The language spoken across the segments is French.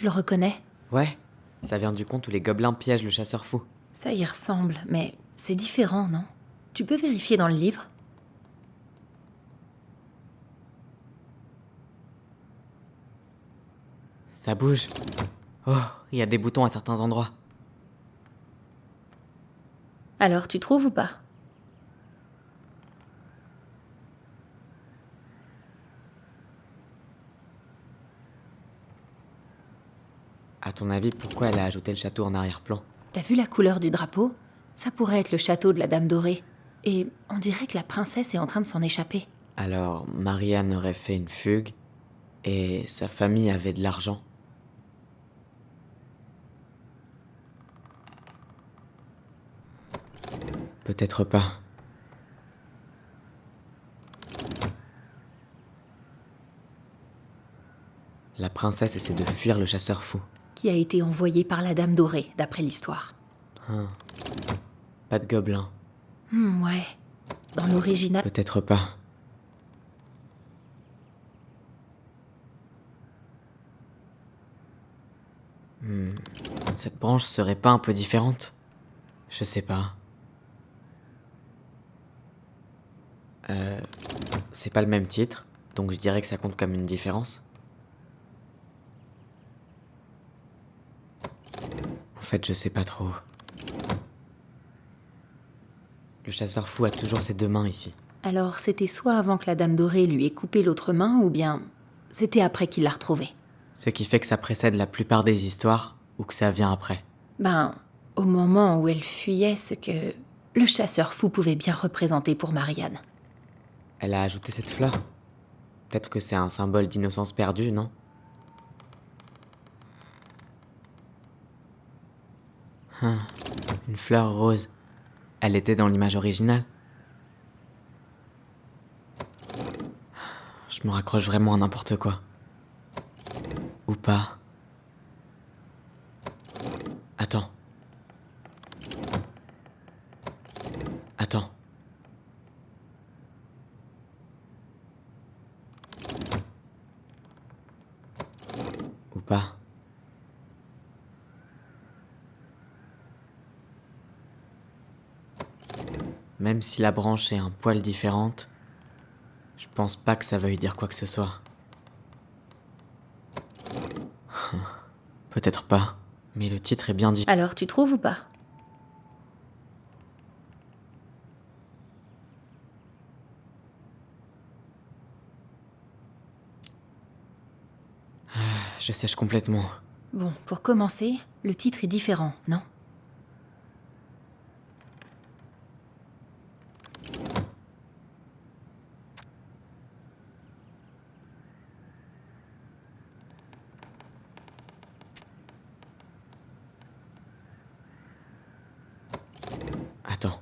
Tu le reconnais? Ouais, ça vient du conte où les gobelins piègent le chasseur fou. Ça y ressemble, mais c'est différent, non? Tu peux vérifier dans le livre? Ça bouge. Oh, il y a des boutons à certains endroits. Alors, tu trouves ou pas? À ton avis, pourquoi elle a ajouté le château en arrière-plan? T'as vu la couleur du drapeau? Ça pourrait être le château de la Dame Dorée. Et on dirait que la princesse est en train de s'en échapper. Alors, Marianne aurait fait une fugue, et sa famille avait de l'argent. Peut-être pas. La princesse essaie de fuir le chasseur fou. Qui a été envoyé par la Dame Dorée, d'après l'histoire. Pas de gobelins. Ouais. Dans l'original... Peut-être pas. Cette branche serait pas un peu différente? Je sais pas. C'est pas le même titre, donc je dirais que ça compte comme une différence. En fait, je sais pas trop. Le chasseur fou a toujours ses deux mains ici. Alors, c'était soit avant que la Dame Dorée lui ait coupé l'autre main, ou bien c'était après qu'il l'a retrouvée. Ce qui fait que ça précède la plupart des histoires, ou que ça vient après. Ben, au moment où elle fuyait, ce que le chasseur fou pouvait bien représenter pour Marianne. Elle a ajouté cette fleur. Peut-être que c'est un symbole d'innocence perdue, non? Une fleur rose. Elle était dans l'image originale. Je me raccroche vraiment à n'importe quoi. Ou pas. Attends. Attends. Ou pas. Même si la branche est un poil différente, je pense pas que ça veuille dire quoi que ce soit. Peut-être pas, mais le titre est bien dit. Alors, tu trouves ou pas? Je sèche complètement. Bon, pour commencer, le titre est différent, non? Attends.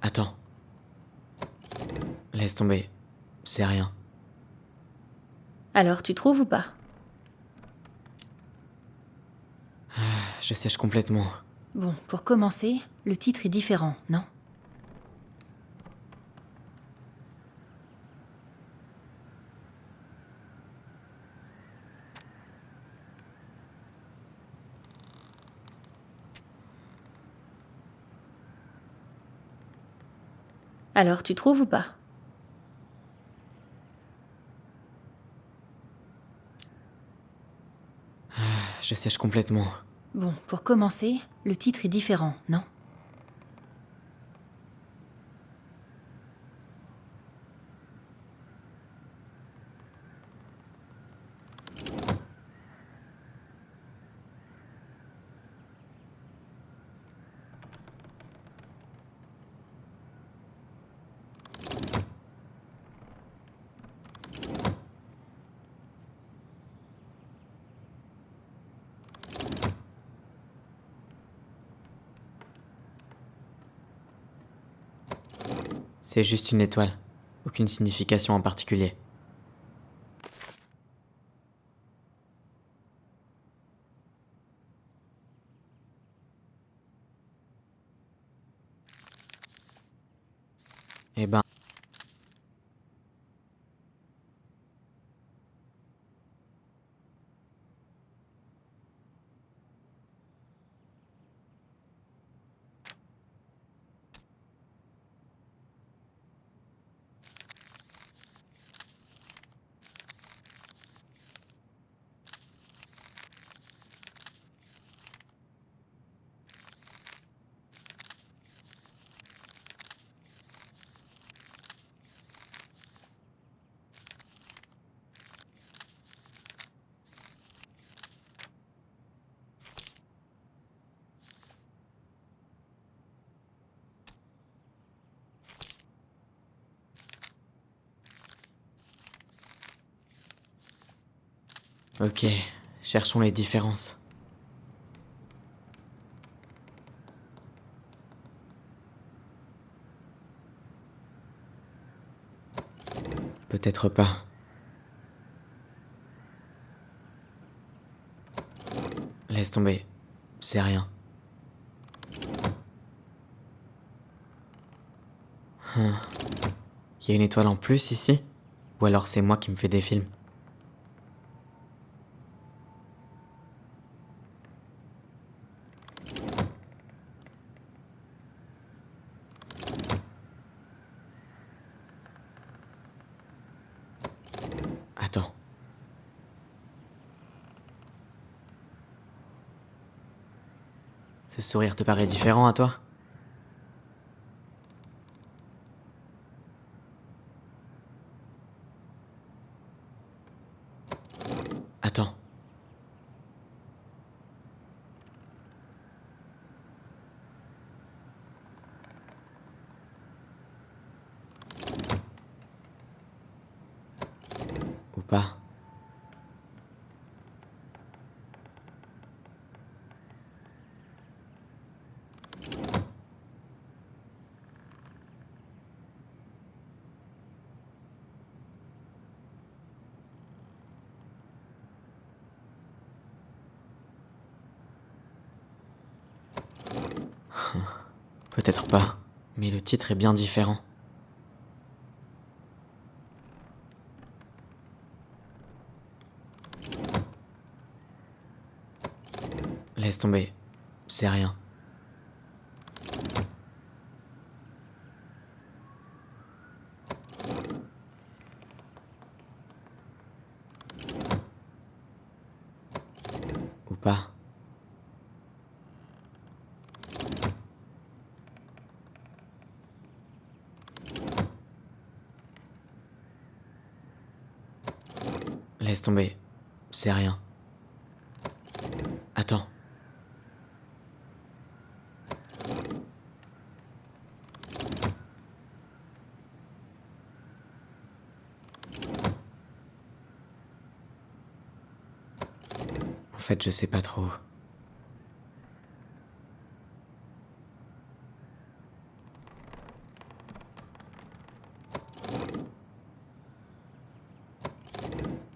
Attends. Laisse tomber. C'est rien. Alors, tu trouves ou pas? Je sèche complètement. Bon, pour commencer, le titre est différent, non? Alors, tu trouves ou pas? Je sèche complètement. Bon, pour commencer, le titre est différent, non? C'est juste une étoile. Aucune signification en particulier. Eh ben, Ok, cherchons les différences. Peut-être pas. Laisse tomber. C'est rien. Y a une étoile en plus ici? Ou alors c'est moi qui me fais des films? Attends. Ce sourire te paraît différent à toi? Attends. Ou pas. Peut-être pas. Mais le titre est bien différent. Laisse tomber. C'est rien. Ou pas. Laisse tomber. C'est rien. Attends. En fait, je sais pas trop.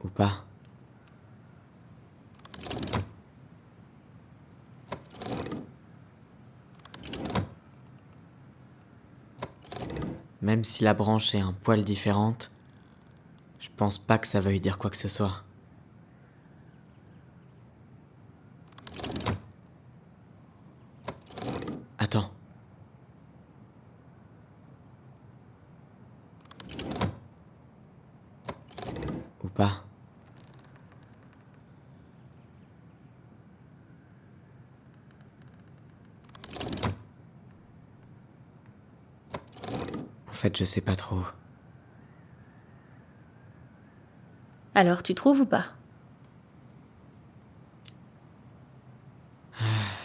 Ou pas. Même si la branche est un poil différente, je pense pas que ça veuille dire quoi que ce soit. Attends. Ou pas. En fait, je sais pas trop. Alors, tu trouves ou pas?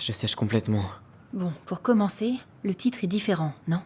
Je sèche complètement. Bon, pour commencer, le titre est différent, non?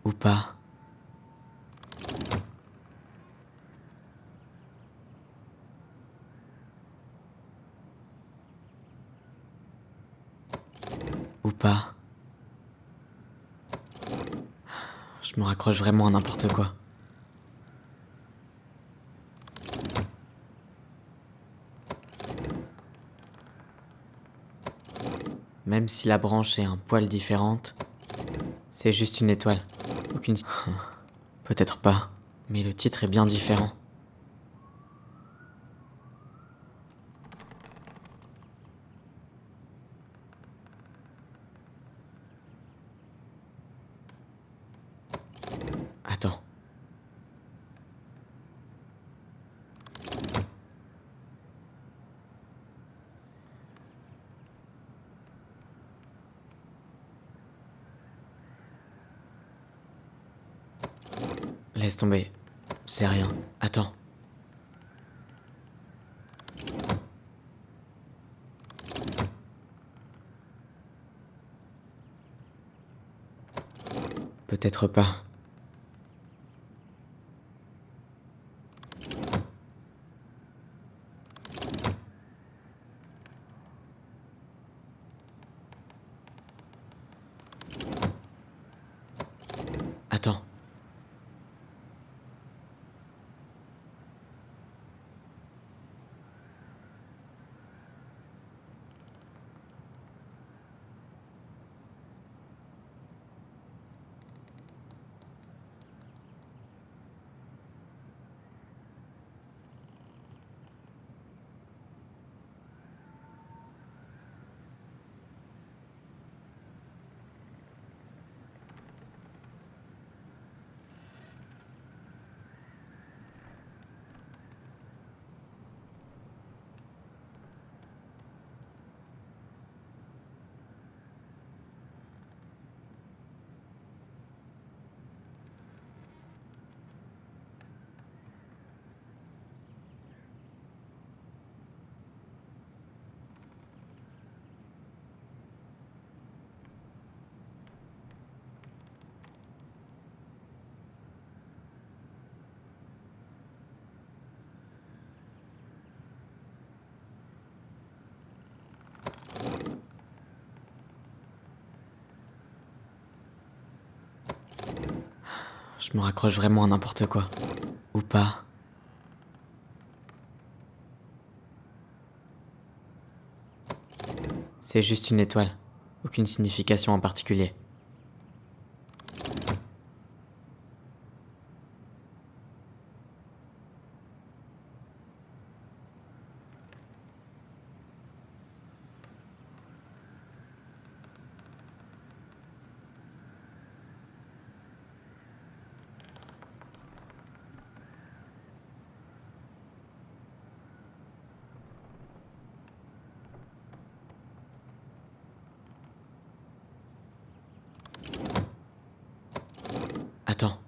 Ou pas. Ou pas. Je me raccroche vraiment à n'importe quoi. Même si la branche est un poil différente, c'est juste une étoile. Aucune... Peut-être pas, mais le titre est bien différent. Attends. Laisse tomber. C'est rien. Attends. Peut-être pas. Attends. Je me raccroche vraiment à n'importe quoi. Ou pas. C'est juste une étoile. Aucune signification en particulier. Attends.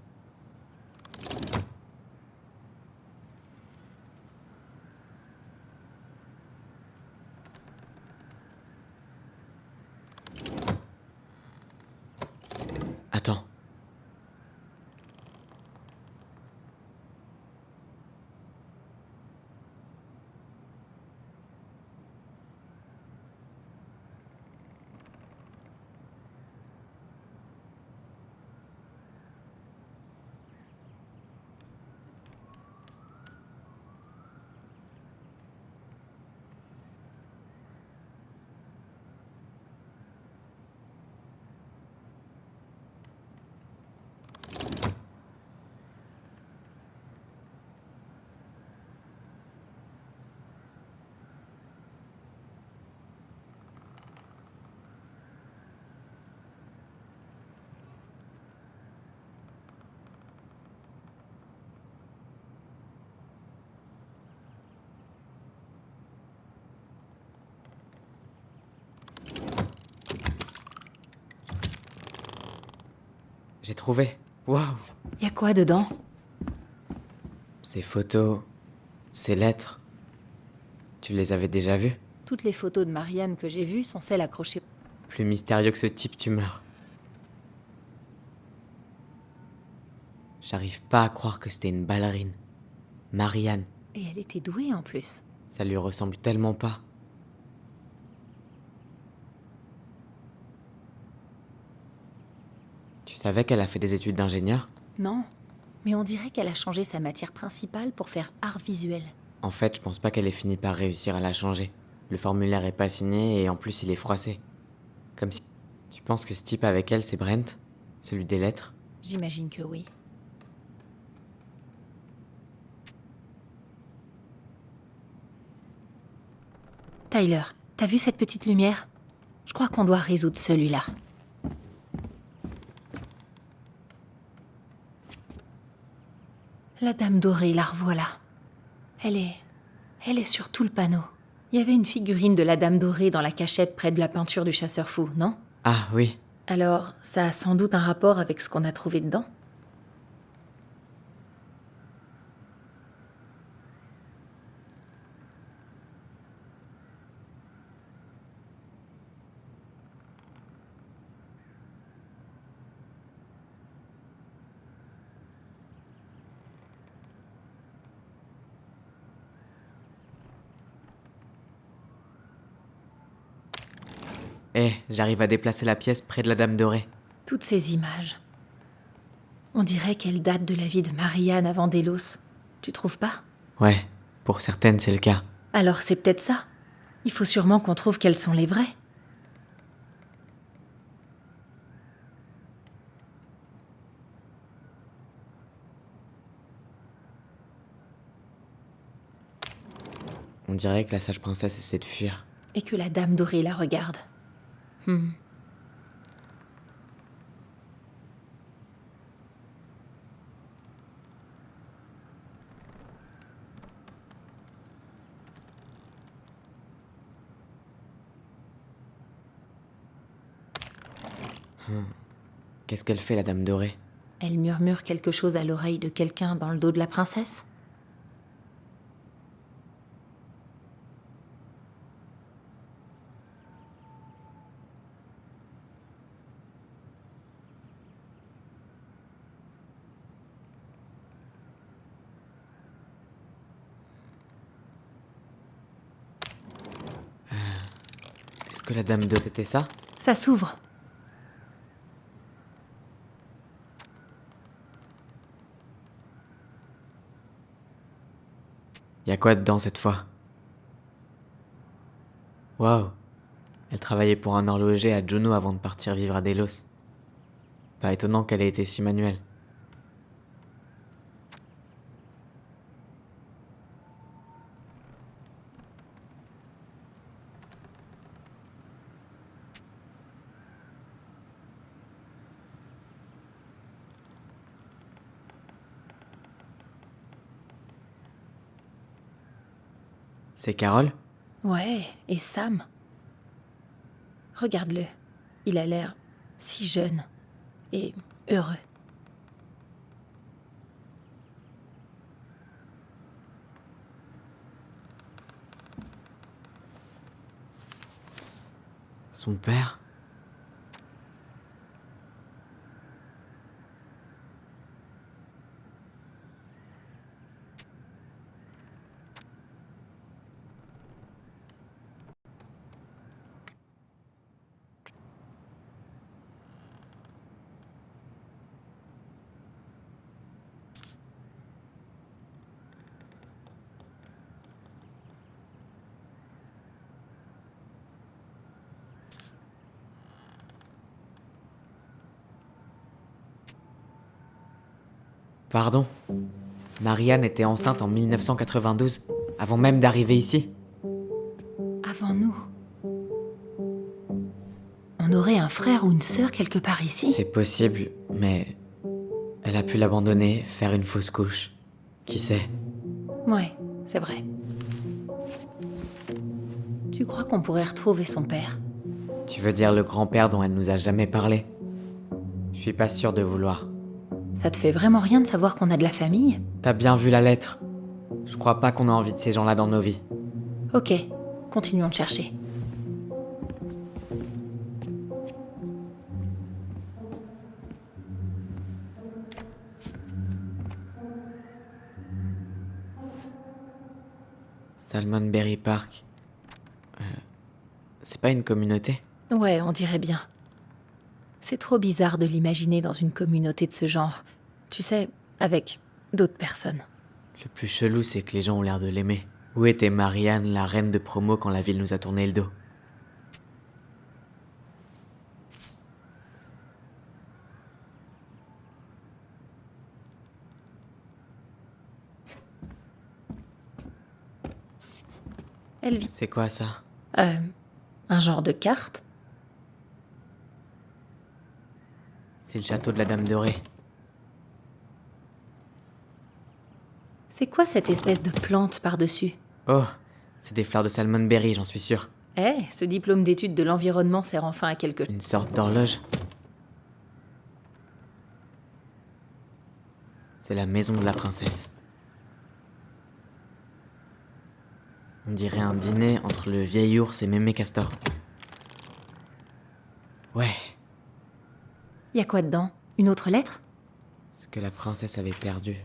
Attends. J'ai trouvé. Waouh. Y a quoi dedans? Ces photos, ces lettres, tu les avais déjà vues? Toutes les photos de Marianne que j'ai vues sont celles accrochées. Plus mystérieux que ce type, tu meurs. J'arrive pas à croire que c'était une ballerine. Marianne, Et elle était douée en plus. ça lui ressemble tellement pas. Tu savais qu'elle a fait des études d'ingénieur? Non, mais on dirait qu'elle a changé sa matière principale pour faire art visuel. En fait, je pense pas qu'elle ait fini par réussir à la changer. Le formulaire est pas signé et en plus il est froissé. Comme si... Tu penses que ce type avec elle, c'est Brent? Celui des lettres? J'imagine que oui. Tyler, t'as vu cette petite lumière? Je crois qu'on doit résoudre celui-là. La dame dorée, la revoilà. Elle est sur tout le panneau. Il y avait une figurine de la dame dorée dans la cachette près de la peinture du chasseur fou, non? Ah oui. Alors, ça a sans doute un rapport avec ce qu'on a trouvé dedans? J'arrive à déplacer la pièce près de la dame dorée. Toutes ces images. On dirait qu'elles datent de la vie de Marianne avant Delos. Tu trouves pas? Ouais, pour certaines c'est le cas. Alors c'est peut-être ça. Il faut sûrement qu'on trouve quelles sont les vraies. On dirait que la sage princesse essaie de fuir. Et que la dame dorée la regarde. Qu'est-ce qu'elle fait, la dame dorée? Elle murmure quelque chose à l'oreille de quelqu'un dans le dos de la princesse? Est-ce que la dame dorée était ça? Ça s'ouvre. Y a quoi dedans cette fois? Waouh. Elle travaillait pour un horloger à Juno avant de partir vivre à Delos. Pas étonnant qu'elle ait été si manuelle. C'est Carole? Ouais, et Sam. Regarde-le. Il a l'air si jeune et heureux. Son père? Pardon? Marianne était enceinte en 1992, avant même d'arriver ici? Avant nous. On aurait un frère ou une sœur quelque part ici? C'est possible, mais... Elle a pu l'abandonner, faire une fausse couche. Qui sait? Ouais, c'est vrai. Tu crois qu'on pourrait retrouver son père? Tu veux dire le grand-père dont elle nous a jamais parlé? Je suis pas sûr de vouloir. Ça te fait vraiment rien de savoir qu'on a de la famille? T'as bien vu la lettre? Je crois pas qu'on a envie de ces gens-là dans nos vies. Ok, continuons de chercher. Salmonberry Park. C'est pas une communauté? Ouais, on dirait bien. C'est trop bizarre de l'imaginer dans une communauté de ce genre. Tu sais, avec d'autres personnes. Le plus chelou, c'est que les gens ont l'air de l'aimer. Où était Marianne, la reine de promo, quand la ville nous a tourné le dos? Elle vit. C'est quoi ça? Un genre de carte? C'est le château de la Dame Dorée. C'est quoi cette espèce de plante par-dessus? Oh, c'est des fleurs de Salmonberry, j'en suis sûr. Eh, ce diplôme d'études de l'environnement sert enfin à quelque chose. Une sorte d'horloge. C'est la maison de la princesse. On dirait un dîner entre le vieil ours et Mémé Castor. Ouais, Y a quoi dedans? Une autre lettre? ce que la princesse avait perdu.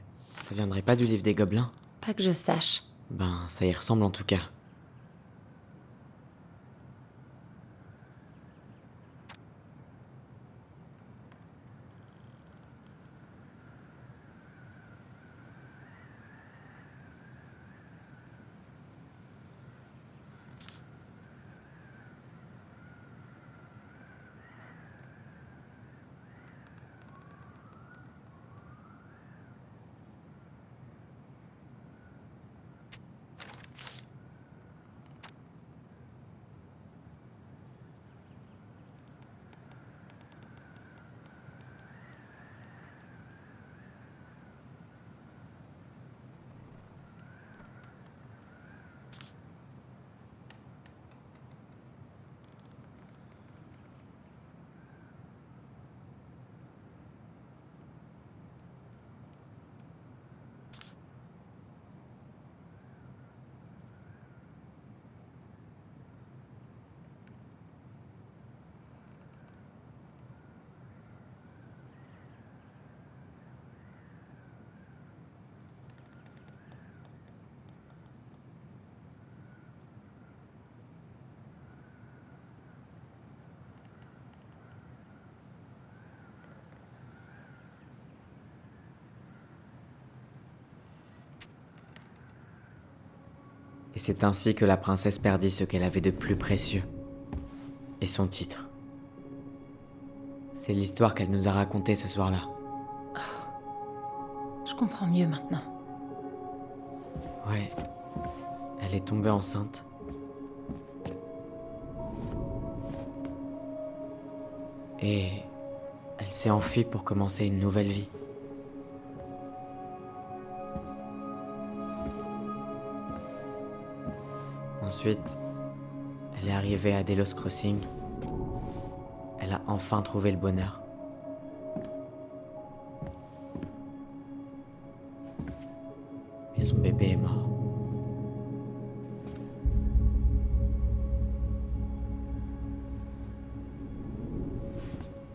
Ça viendrait pas du livre des gobelins? Pas que je sache. Ben, ça y ressemble en tout cas. Et c'est ainsi que la princesse perdit ce qu'elle avait de plus précieux. Et son titre. C'est l'histoire qu'elle nous a racontée ce soir-là. Je comprends mieux maintenant. Ouais. Elle est tombée enceinte. Et elle s'est enfuie pour commencer une nouvelle vie. Ensuite, elle est arrivée à Delos Crossing. Elle a enfin trouvé le bonheur. Mais son bébé est mort.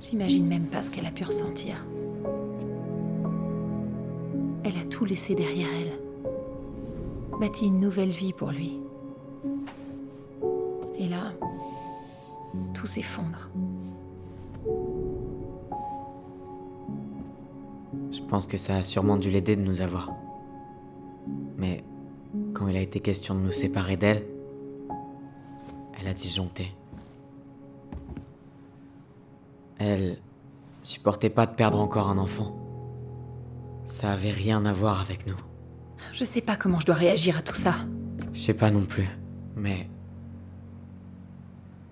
J'imagine même pas ce qu'elle a pu ressentir. Elle a tout laissé derrière elle. Bâti une nouvelle vie pour lui. Et là, tout s'effondre. Je pense que ça a sûrement dû l'aider de nous avoir. Mais quand il a été question de nous séparer d'elle, elle a disjoncté. Elle supportait pas de perdre encore un enfant. Ça avait rien à voir avec nous. Je sais pas comment je dois réagir à tout ça. Je sais pas non plus, mais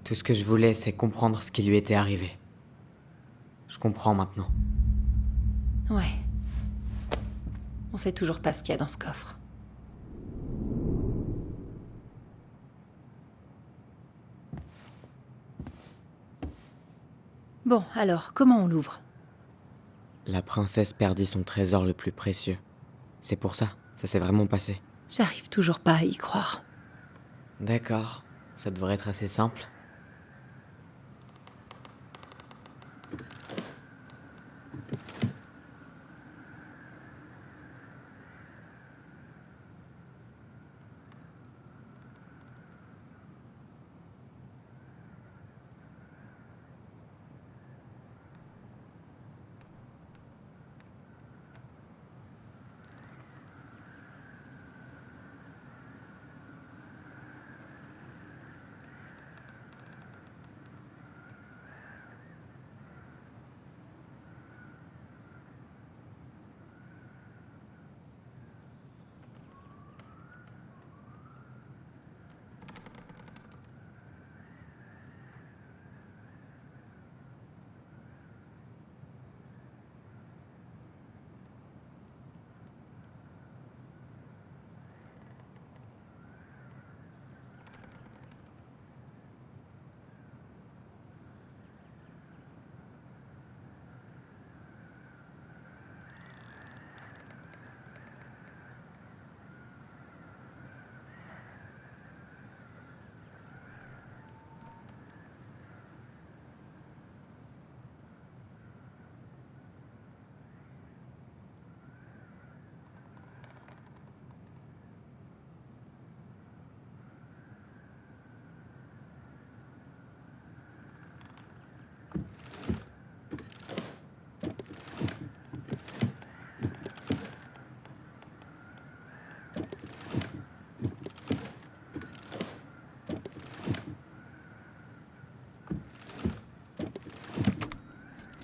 tout ce que je voulais, c'est comprendre ce qui lui était arrivé. Je comprends maintenant. Ouais. On sait toujours pas ce qu'il y a dans ce coffre. Bon, alors, comment on l'ouvre? La princesse perdit son trésor le plus précieux. C'est pour ça, ça s'est vraiment passé. J'arrive toujours pas à y croire. D'accord, ça devrait être assez simple.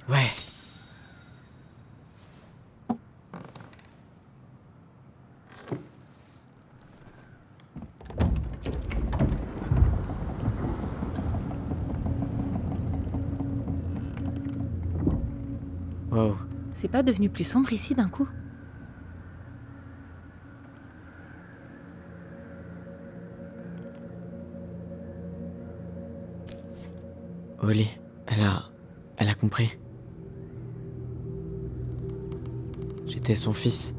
Ouais. Wow. C'est pas devenu plus sombre ici d'un coup? Oli, elle a compris. J'étais son fils.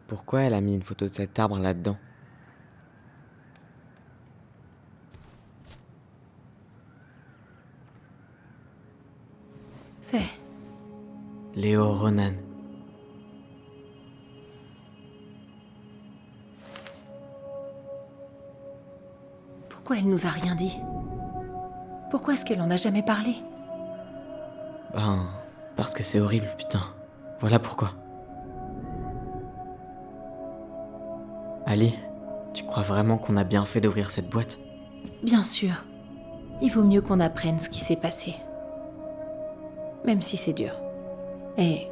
Pourquoi elle a mis une photo de cet arbre là-dedans? C'est... Léo Ronan. Pourquoi elle nous a rien dit? Pourquoi est-ce qu'elle en a jamais parlé? Ben, parce que c'est horrible, putain. Voilà pourquoi. Ali, tu crois vraiment qu'on a bien fait d'ouvrir cette boîte? Bien sûr. Il vaut mieux qu'on apprenne ce qui s'est passé. Même si c'est dur. Et...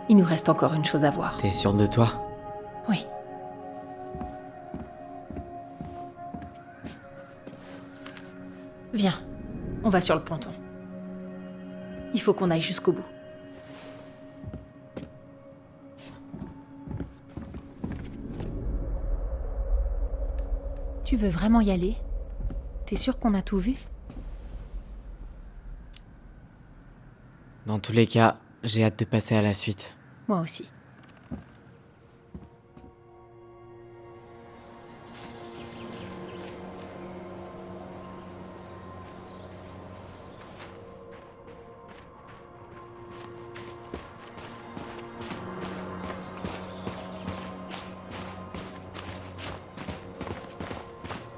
il nous reste encore une chose à voir. T'es sûre de toi? Oui. Viens, on va sur le ponton. Il faut qu'on aille jusqu'au bout. Tu veux vraiment y aller? T'es sûr qu'on a tout vu? Dans tous les cas, j'ai hâte de passer à la suite. Moi aussi.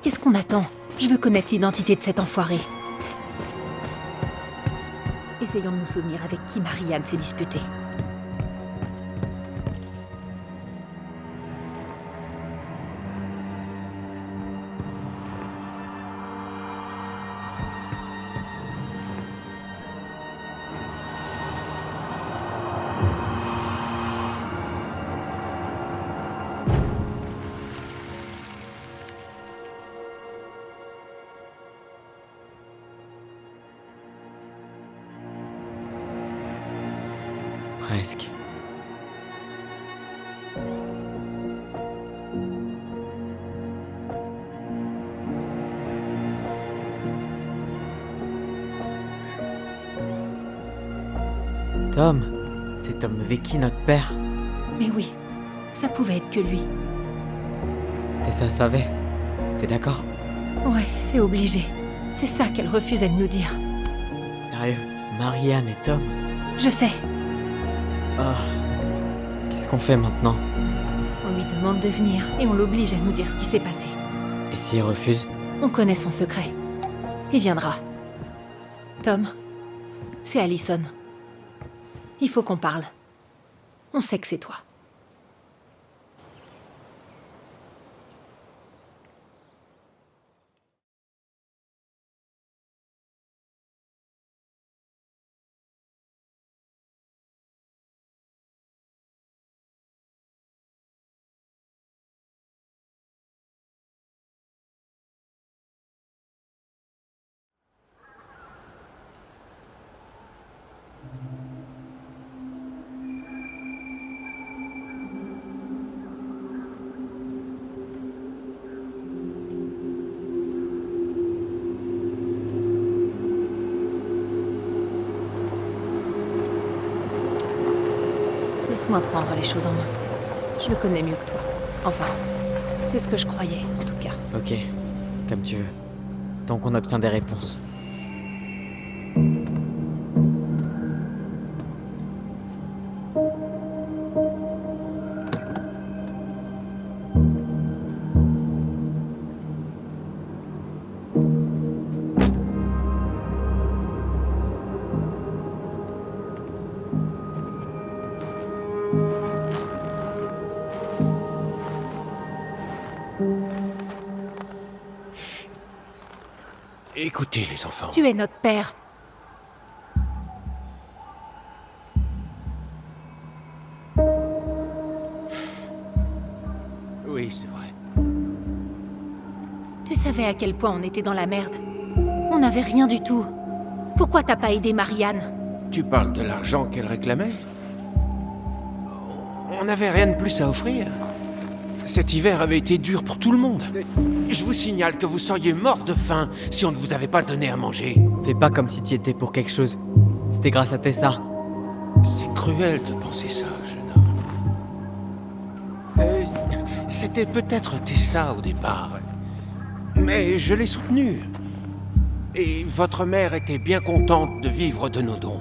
Qu'est-ce qu'on attend? Je veux connaître l'identité de cet enfoiré. Essayons de nous souvenir avec qui Marianne s'est disputée. Presque. Tom, c'est Tom Vecchi, notre père. Mais oui, ça pouvait être que lui. Tessa savait. T'es d'accord? Ouais, c'est obligé. C'est ça qu'elle refusait de nous dire. Sérieux, Marianne et Tom? Je sais. Oh. Qu'est-ce qu'on fait maintenant? On lui demande de venir et on l'oblige à nous dire ce qui s'est passé. Et s'il refuse? On connaît son secret. Il viendra. Tom, c'est Allison. Il faut qu'on parle. On sait que c'est toi. Laisse-moi prendre les choses en main. Je le connais mieux que toi. Enfin, c'est ce que je croyais, en tout cas. Ok, comme tu veux. Tant qu'on obtient des réponses. Écoutez, les enfants. Tu es notre père. Oui, c'est vrai. Tu savais à quel point on était dans la merde. On n'avait rien du tout. Pourquoi t'as pas aidé Marianne? Tu parles de l'argent qu'elle réclamait? On n'avait rien de plus à offrir. Cet hiver avait été dur pour tout le monde. Je vous signale que vous seriez mort de faim si on ne vous avait pas donné à manger. Fais pas comme si t'y étais pour quelque chose. C'était grâce à Tessa. C'est cruel de penser ça, jeune homme. C'était peut-être Tessa au départ. Mais je l'ai soutenue. Et votre mère était bien contente de vivre de nos dons.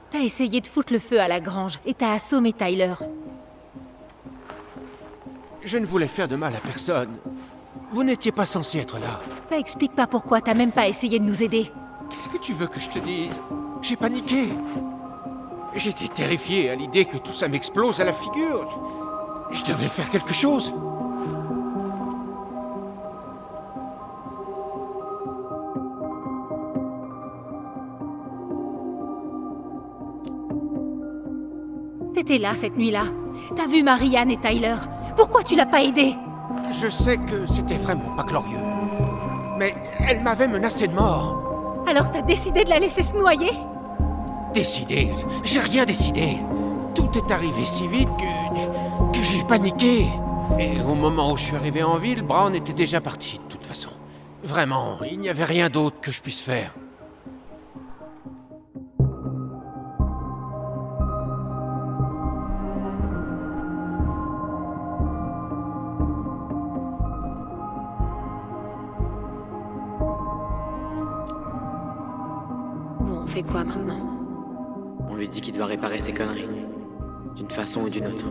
T'as essayé de foutre le feu à la grange et t'as assommé Tyler. Je ne voulais faire de mal à personne. Vous n'étiez pas censé être là. Ça explique pas pourquoi t'as même pas essayé de nous aider. Qu'est-ce que tu veux que je te dise? J'ai paniqué. J'étais terrifié à l'idée que tout ça m'explose à la figure. Je devais faire quelque chose. T'étais là cette nuit-là. T'as vu Marianne et Tyler. Pourquoi tu l'as pas aidé? Je sais que c'était vraiment pas glorieux. Mais elle m'avait menacé de mort. Alors t'as décidé de la laisser se noyer? Décidé? J'ai rien décidé. Tout est arrivé si vite que j'ai paniqué. Et au moment où je suis arrivé en ville, Brown était déjà parti, de toute façon. Vraiment, il n'y avait rien d'autre que je puisse faire. Bon, on fait quoi maintenant? On lui dit qu'il doit réparer ses conneries. D'une façon ou d'une autre.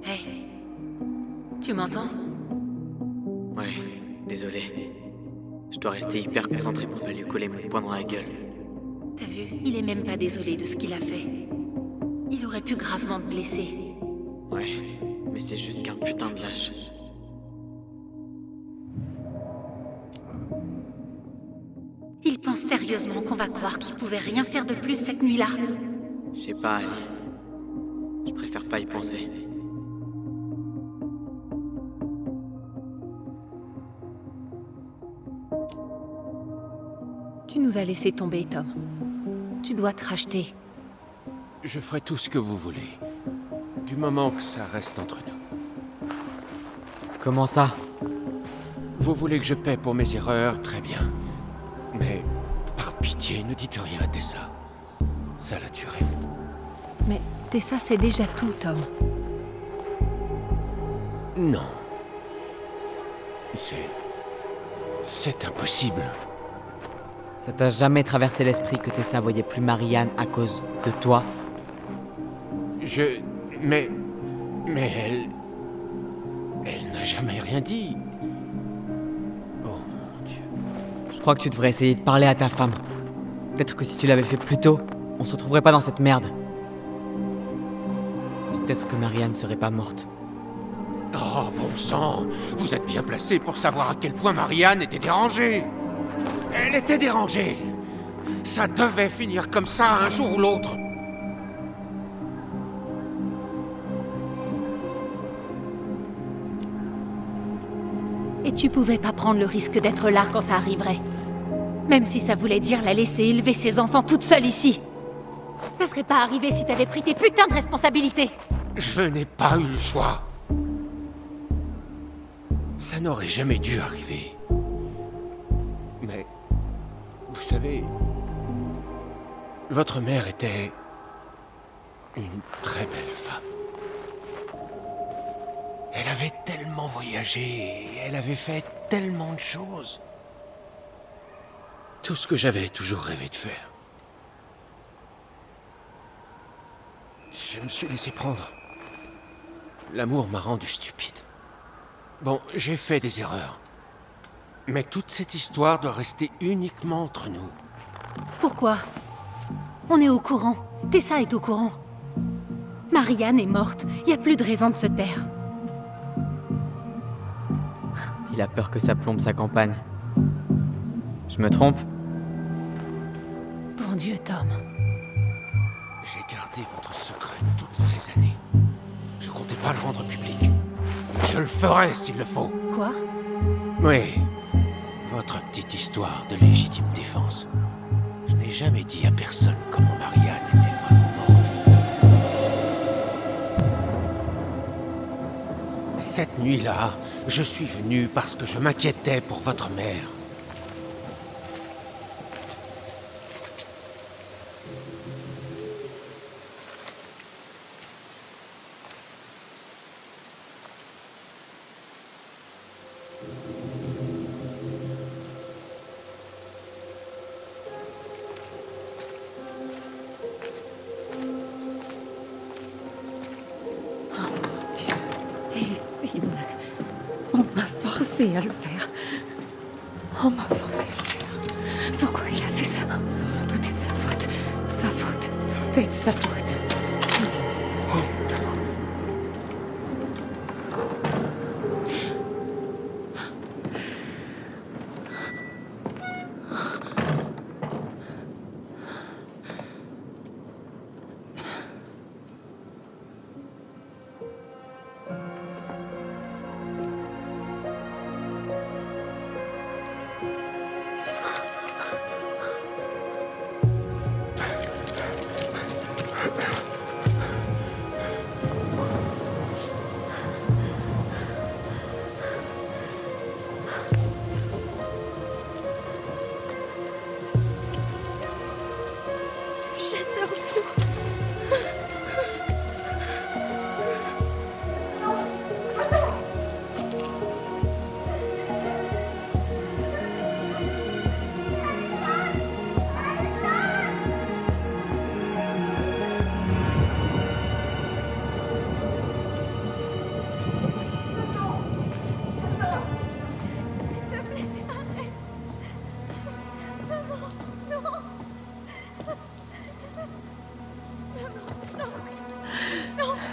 Hey, tu m'entends? Ouais, désolé. Je dois rester hyper concentré pour pas lui coller mon poing dans la gueule. T'as vu? Il est même pas désolé de ce qu'il a fait. Il aurait pu gravement te blesser. Ouais, mais c'est juste qu'un putain de lâche. Il pense sérieusement qu'on va croire qu'il pouvait rien faire de plus cette nuit-là. Je sais pas, Ali. Je préfère pas y penser. Tu nous as laissé tomber, Tom. Tu dois te racheter. Je ferai tout ce que vous voulez. Du moment que ça reste entre nous. Comment ça? Vous voulez que je paie pour mes erreurs? Très bien. Mais, par pitié, ne dites rien à Tessa. Ça l'a tué. Mais Tessa, c'est déjà tout, Tom. Non. C'est impossible. Ça t'a jamais traversé l'esprit que Tessa voyait plus Marianne à cause de toi? Mais elle n'a jamais rien dit. Oh mon Dieu. Je crois que tu devrais essayer de parler à ta femme. Peut-être que si tu l'avais fait plus tôt, on se retrouverait pas dans cette merde. Peut-être que Marianne serait pas morte. Oh bon sang, vous êtes bien placé pour savoir à quel point Marianne était dérangée. Elle était dérangée. Ça devait finir comme ça un jour ou l'autre. Et tu pouvais pas prendre le risque d'être là quand ça arriverait. Même si ça voulait dire la laisser élever ses enfants toute seule ici. Ça serait pas arrivé si t'avais pris tes putains de responsabilités. Je n'ai pas eu le choix. Ça n'aurait jamais dû arriver. Mais, vous savez, votre mère était une très belle femme. Elle avait tellement voyagé, et elle avait fait tellement de choses. Tout ce que j'avais toujours rêvé de faire. Je me suis laissé prendre. L'amour m'a rendu stupide. Bon, j'ai fait des erreurs. Mais toute cette histoire doit rester uniquement entre nous. Pourquoi? On est au courant. Tessa est au courant. Marianne est morte. Y a plus de raison de se taire. Il a peur que ça plombe sa campagne. Je me trompe? Bon Dieu, Tom. J'ai gardé votre secret toutes ces années. Je comptais pas le rendre public. Je le ferai s'il le faut. Quoi? Oui. Votre petite histoire de légitime défense. Je n'ai jamais dit à personne comment Marianne était vraiment morte. Cette nuit-là, je suis venu parce que je m'inquiétais pour votre mère. Et Sim, on m'a forcé à le faire. On m'a forcé à le faire. Pourquoi il a fait ça? Tout est de sa faute. Sa faute. Tout est de sa faute. Chasseur fou.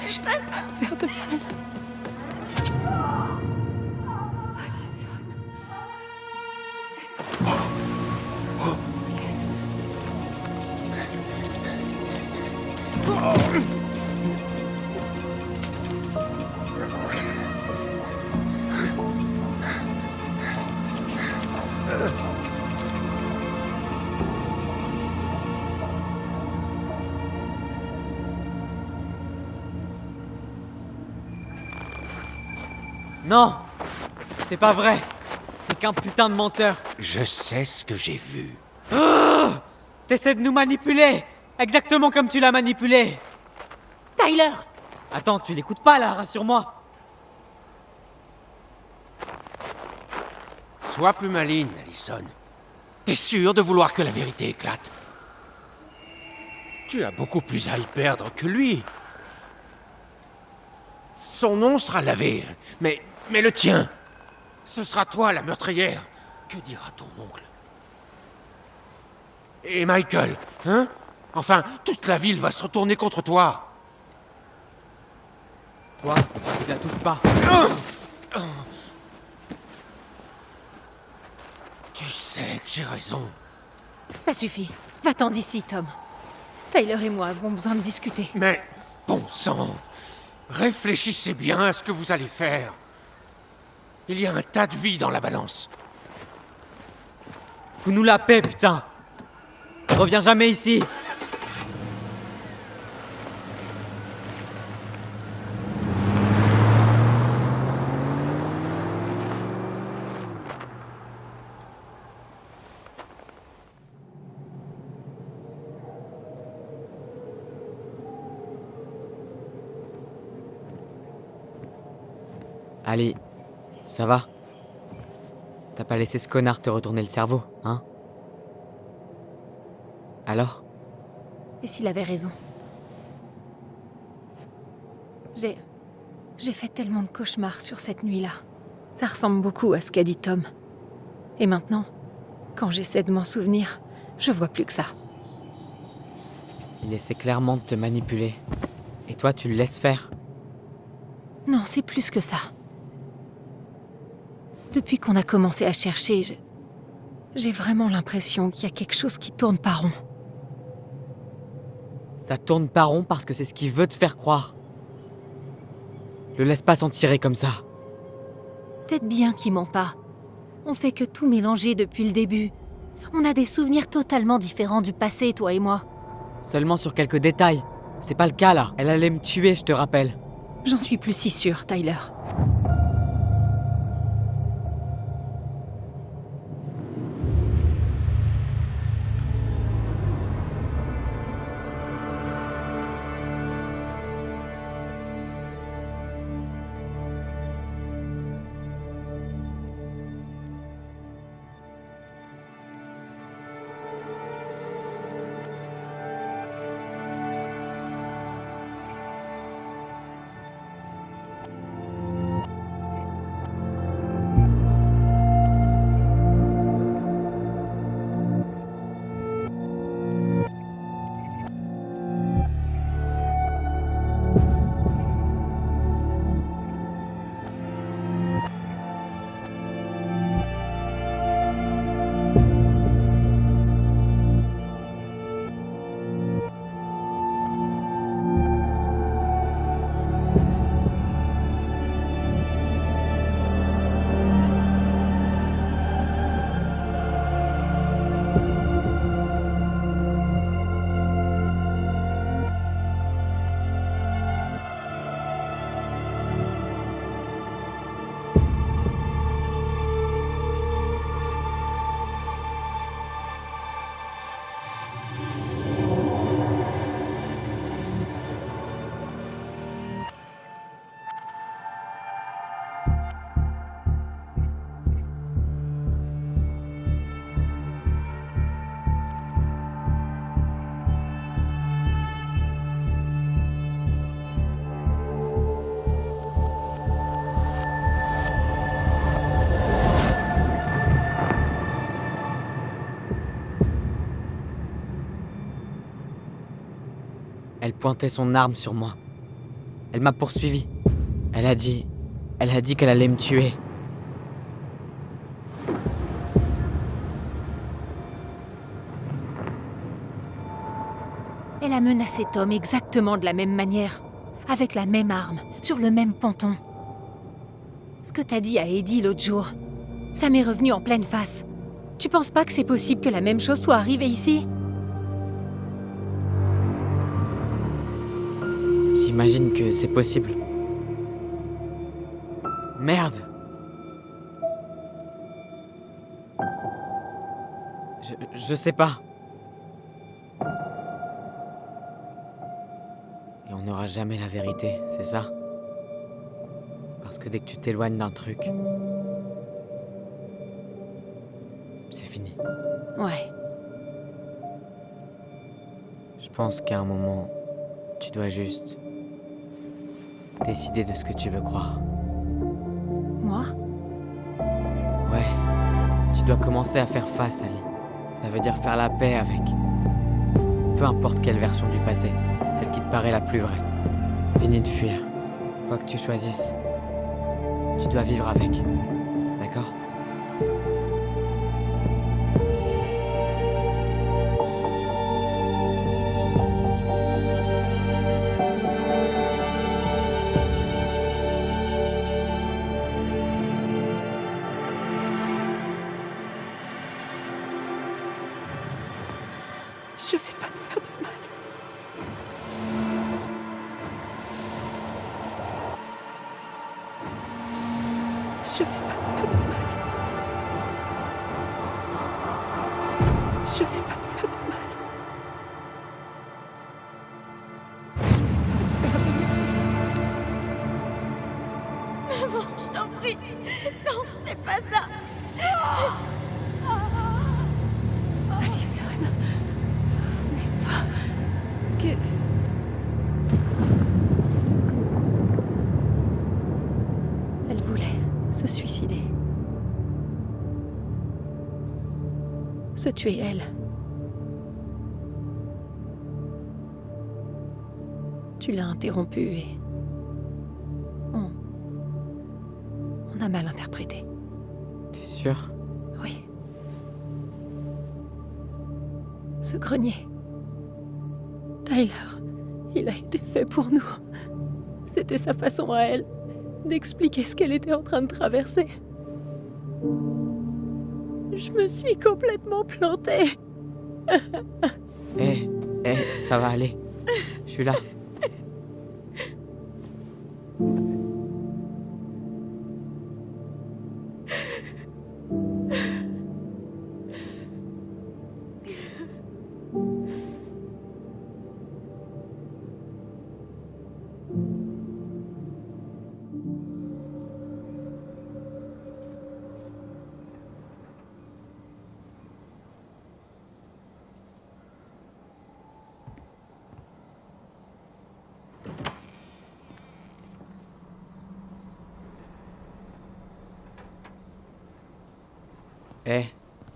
Je vais pas te faire de mal. Non! C'est pas vrai! T'es qu'un putain de menteur! Je sais ce que j'ai vu. T'essaies de nous manipuler! Exactement comme tu l'as manipulé! Tyler! Attends, tu l'écoutes pas là, rassure-moi! Sois plus maligne, Allison. T'es sûr de vouloir que la vérité éclate? Tu as beaucoup plus à y perdre que lui. Son nom sera lavé, mais le tien, ce sera toi la meurtrière. Que dira ton oncle? Et Michael, hein? Enfin, toute la ville va se retourner contre toi. Toi, tu la touches pas. Tu sais que j'ai raison. Ça suffit. Va-t'en d'ici, Tom. Tyler et moi avons besoin de discuter. Mais, bon sang, réfléchissez bien à ce que vous allez faire. Il y a un tas de vie dans la balance. Fous nous la paix, putain! Reviens jamais ici! Allez, ça va? T'as pas laissé ce connard te retourner le cerveau, hein? Alors? Et s'il avait raison? J'ai fait tellement de cauchemars sur cette nuit-là. Ça ressemble beaucoup à ce qu'a dit Tom. Et maintenant, quand j'essaie de m'en souvenir, je vois plus que ça. Il essaie clairement de te manipuler. Et toi, tu le laisses faire. Non, c'est plus que ça. Depuis qu'on a commencé à chercher, j'ai vraiment l'impression qu'il y a quelque chose qui tourne pas rond. Ça tourne pas rond parce que c'est ce qu'il veut te faire croire. Le laisse pas s'en tirer comme ça. Peut-être bien qu'il ment pas. On fait que tout mélanger depuis le début. On a des souvenirs totalement différents du passé, toi et moi. Seulement sur quelques détails. C'est pas le cas là. Elle allait me tuer, je te rappelle. J'en suis plus si sûre, Tyler. Elle pointait son arme sur moi. Elle m'a poursuivi. Elle a dit qu'elle allait me tuer. Elle a menacé Tom exactement de la même manière, avec la même arme, sur le même ponton. Ce que t'as dit à Eddie l'autre jour, ça m'est revenu en pleine face. Tu penses pas que c'est possible que la même chose soit arrivée ici? J'imagine que c'est possible. Merde! Je sais pas. Et on n'aura jamais la vérité, c'est ça? Parce que dès que tu t'éloignes d'un truc, c'est fini. Ouais. Je pense qu'à un moment, tu dois juste décider de ce que tu veux croire. Moi? Ouais, tu dois commencer à faire face, Ali. Ça veut dire faire la paix avec. Peu importe quelle version du passé, celle qui te paraît la plus vraie. Finis de fuir. Quoi que tu choisisses, tu dois vivre avec. D'accord? Je vais pas te faire de mal. Je vais pas te faire de mal. Je vais pas te faire de mal. Je vais pas te faire de mal. Maman, je t'en prie. Non, fais pas ça. Alison. Qu'est-ce... Elle voulait se suicider. se tuer elle. Tu l'as interrompu et... On a mal interprété. T'es sûr? Oui. Ce grenier. Tyler, il a été fait pour nous. C'était sa façon à elle d'expliquer ce qu'elle était en train de traverser. Je me suis complètement plantée. Hé, ça va aller. Je suis là.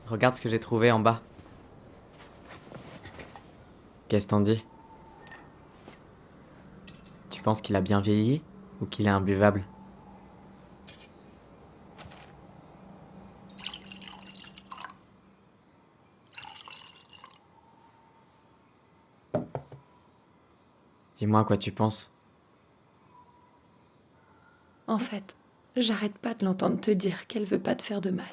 Regarde ce que j'ai trouvé en bas. Qu'est-ce que t'en dis? Tu penses qu'il a bien vieilli ou qu'il est imbuvable? Dis-moi quoi tu penses. En fait, j'arrête pas de l'entendre te dire qu'elle veut pas te faire de mal.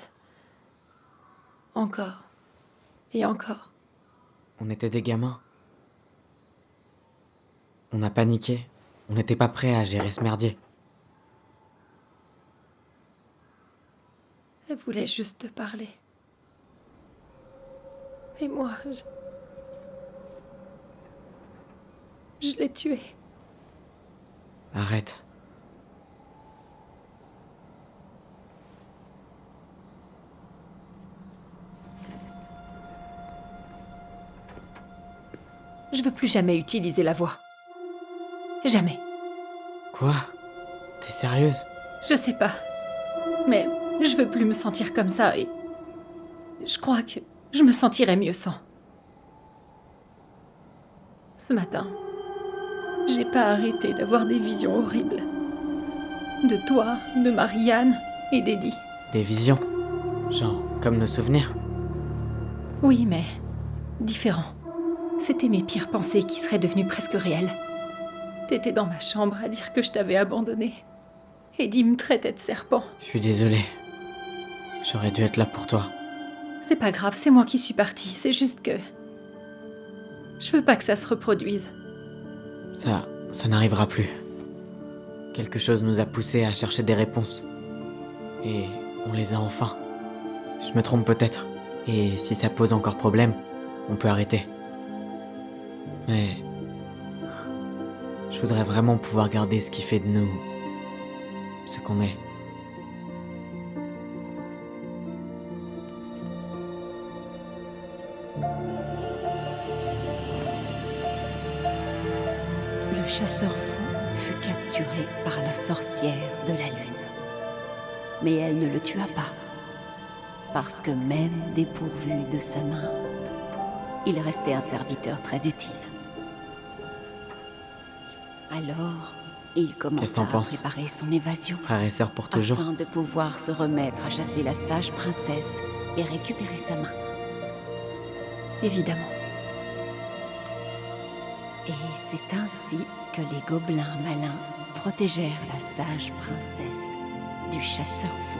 Encore. Et encore. On était des gamins. On a paniqué. On n'était pas prêts à gérer ce merdier. Elle voulait juste te parler. Et moi, je l'ai tuée. Arrête. Je veux plus jamais utiliser la voix. Jamais. Quoi? T'es sérieuse? Je sais pas. Mais je veux plus me sentir comme ça et... Je crois que je me sentirais mieux sans. Ce matin, j'ai pas arrêté d'avoir des visions horribles. De toi, de Marianne et d'Eddie. Des visions? Genre, comme nos souvenirs? Oui, mais... différents. C'était mes pires pensées qui seraient devenues presque réelles. T'étais dans ma chambre à dire que je t'avais abandonné. Eddie me traitait de serpent. Je suis désolé. J'aurais dû être là pour toi. C'est pas grave, c'est moi qui suis partie. C'est juste que... je veux pas que ça se reproduise. Ça n'arrivera plus. Quelque chose nous a poussés à chercher des réponses. Et on les a enfin. Je me trompe peut-être. Et si ça pose encore problème, on peut arrêter. Mais... je voudrais vraiment pouvoir garder ce qui fait de nous... ce qu'on est. Le chasseur fou fut capturé par la sorcière de la lune. Mais elle ne le tua pas, parce que même dépourvu de sa main, il restait un serviteur très utile. Alors, il Qu'est-ce que commença t'en à penses? préparer son évasion, Frères et sœurs pour toujours. afin de pouvoir se remettre à chasser la sage princesse et récupérer sa main. Évidemment. Et c'est ainsi que les gobelins malins protégèrent la sage princesse du chasseur fou.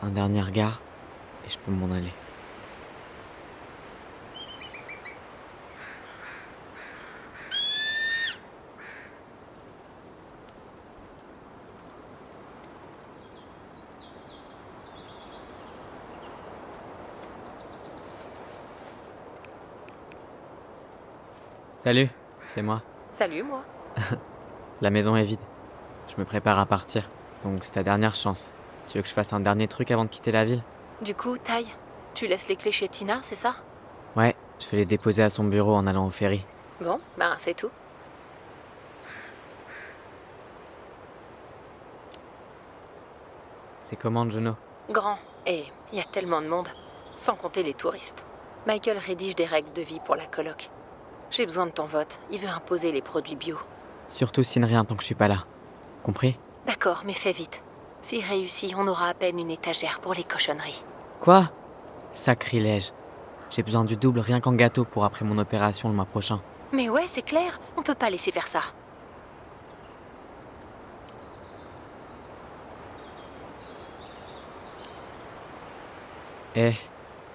Un dernier regard, et je peux m'en aller. Salut, c'est moi. Salut, moi. La maison est vide. Je me prépare à partir, donc c'est ta dernière chance. Tu veux que je fasse un dernier truc avant de quitter la ville? Du coup, Ty, tu laisses les clés chez Tina, c'est ça? Ouais, je vais les déposer à son bureau en allant au ferry. Bon, ben c'est tout. C'est comment, Juno? Grand, et il y a tellement de monde, sans compter les touristes. Michael rédige des règles de vie pour la coloc. J'ai besoin de ton vote, il veut imposer les produits bio. Surtout signe rien tant que je suis pas là. Compris? D'accord, mais fais vite. S'il réussit, on aura à peine une étagère pour les cochonneries. Quoi? Sacrilège. J'ai besoin du double rien qu'en gâteau pour après mon opération le mois prochain. Mais ouais, c'est clair, on peut pas laisser faire ça. Eh,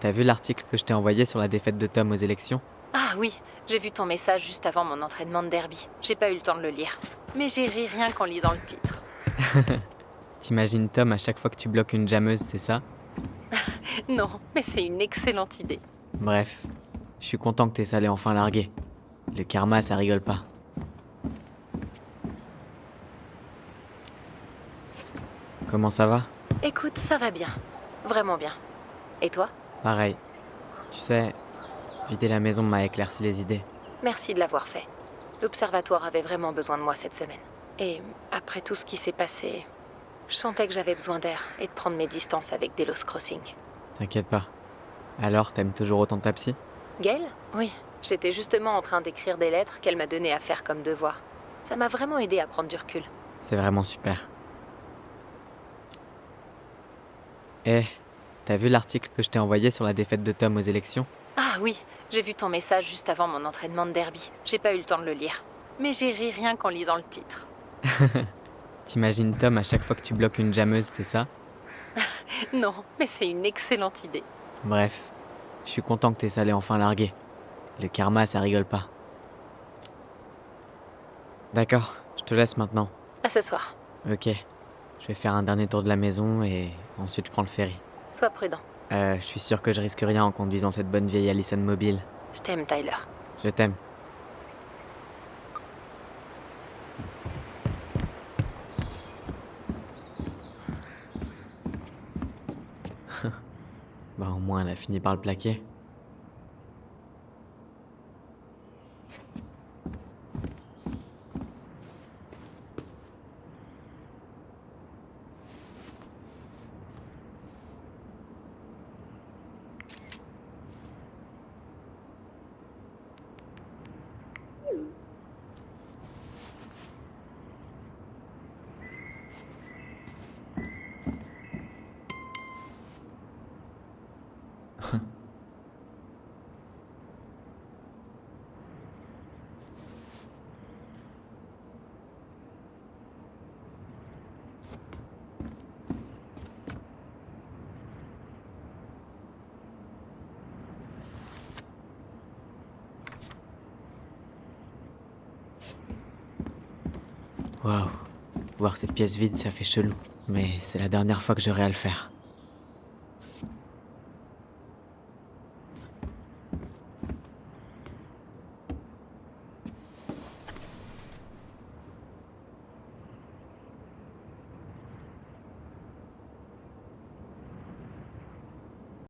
t'as vu l'article que je t'ai envoyé sur la défaite de Tom aux élections? Ah oui, j'ai vu ton message juste avant mon entraînement de derby. J'ai pas eu le temps de le lire. Mais j'ai ri rien qu'en lisant le titre. T'imagines Tom à chaque fois que tu bloques une jammeuse, c'est ça? Non, mais c'est une excellente idée. Bref, je suis content que t'aies salé enfin largué. Le karma, ça rigole pas. Comment ça va? Écoute, ça va bien. Vraiment bien. Et toi? Pareil. Tu sais, vider la maison m'a éclairci les idées. Merci de l'avoir fait. L'observatoire avait vraiment besoin de moi cette semaine. Et après tout ce qui s'est passé, je sentais que j'avais besoin d'air et de prendre mes distances avec Delos Crossing. T'inquiète pas. Alors, t'aimes toujours autant ta psy? Gail? Oui. J'étais justement en train d'écrire des lettres qu'elle m'a donné à faire comme devoir. Ça m'a vraiment aidé à prendre du recul. C'est vraiment super. Eh, t'as vu l'article que je t'ai envoyé sur la défaite de Tom aux élections? Ah oui, j'ai vu ton message juste avant mon entraînement de derby. J'ai pas eu le temps de le lire. Mais j'ai ri rien qu'en lisant le titre. T'imagines Tom à chaque fois que tu bloques une jammeuse, c'est ça? Non, mais c'est une excellente idée. Bref, je suis content que t'aies salé enfin largué. Le karma, ça rigole pas. D'accord, je te laisse maintenant. À ce soir. Ok, je vais faire un dernier tour de la maison et ensuite je prends le ferry. Sois prudent. Je suis sûr que je risque rien en conduisant cette bonne vieille Allison mobile. Je t'aime, Tyler. Je t'aime. Bah au moins elle a fini par le plaquer. Waouh, voir cette pièce vide, ça fait chelou. Mais c'est la dernière fois que j'aurai à le faire.